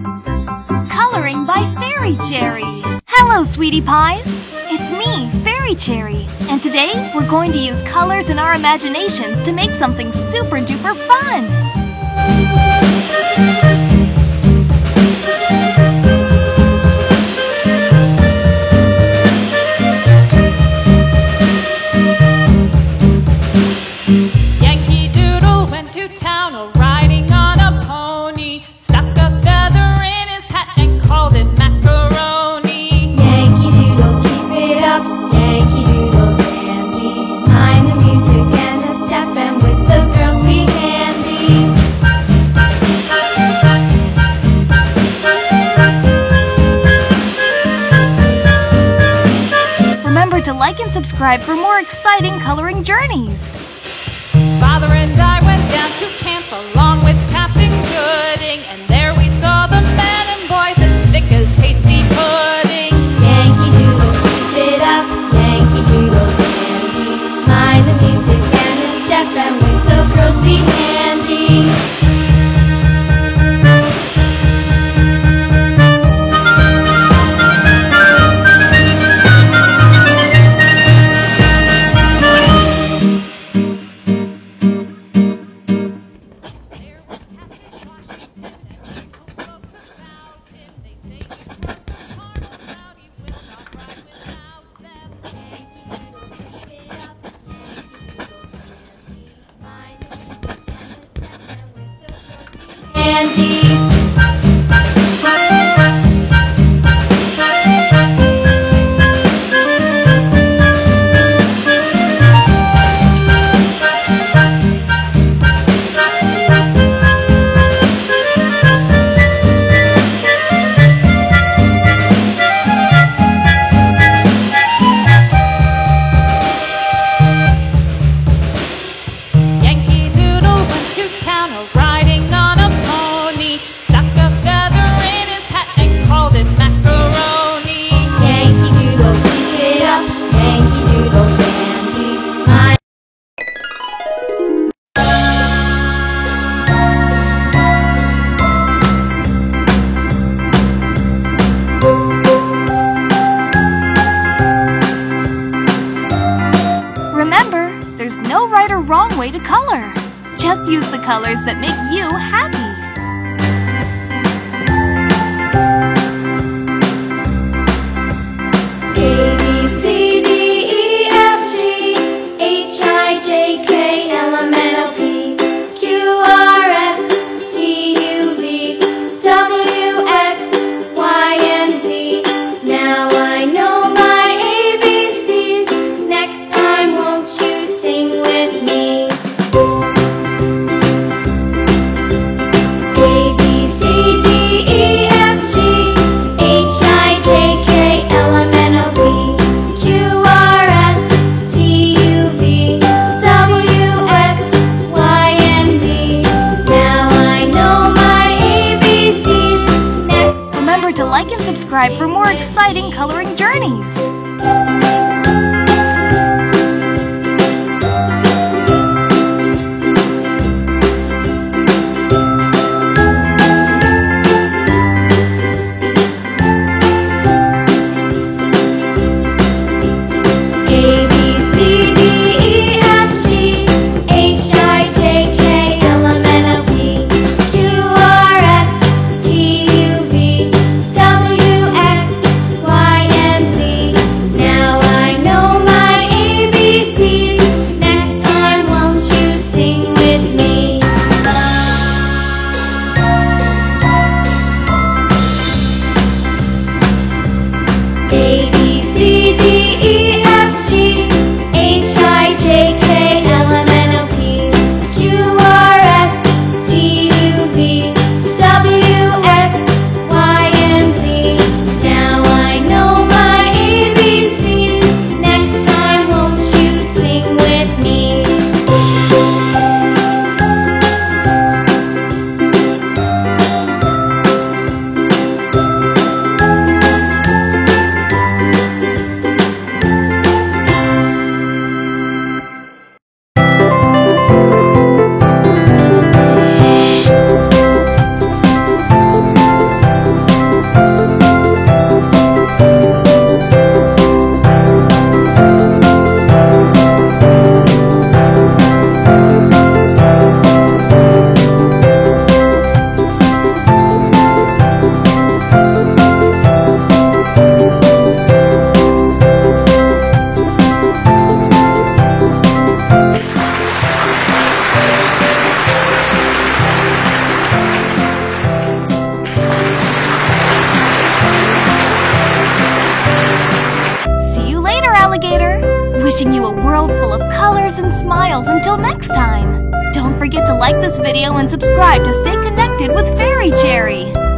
Coloring by Fairy Cherry. Hello, sweetie pies. It's me, Fairy Cherry, and today we're going to use colors in our imaginations to make something super duper fun. To like and subscribe for more exciting coloring journeys. Father and I went down to camp along with Captain Gooding, and there we saw the men and boys as thick as hasty pudding. Yankee Doodle, keep it up, Yankee Doodle dandy. Mind the music and the step, and with the girls be handy. Remember, there's no right or wrong way to color. Just use the colors that make you happy. A, B, C, D, E, F, G, H, I, J, K, L, M, N, O, P, Q, R, S, T, U, V, W, X, Y, and Z. Now I know my ABCs. Next time, won't you sing with me? A, B, C, D, E, F, G, H, I, J, K, L, M, N, O, P, Q, R, S, T, U, V, W, X, Y, and Z. Now I know my ABCs. Next. Remember to like and subscribe for more exciting coloring journeys. A, B, C, D, E, F, G, H, I, J, K, L, M, N, O, P, Q, R, S, T, U, V, W, X, Y, and Z. Now I world full of colors and smiles until next time. Don't forget to like this video and subscribe to stay connected with Fairy Cherry.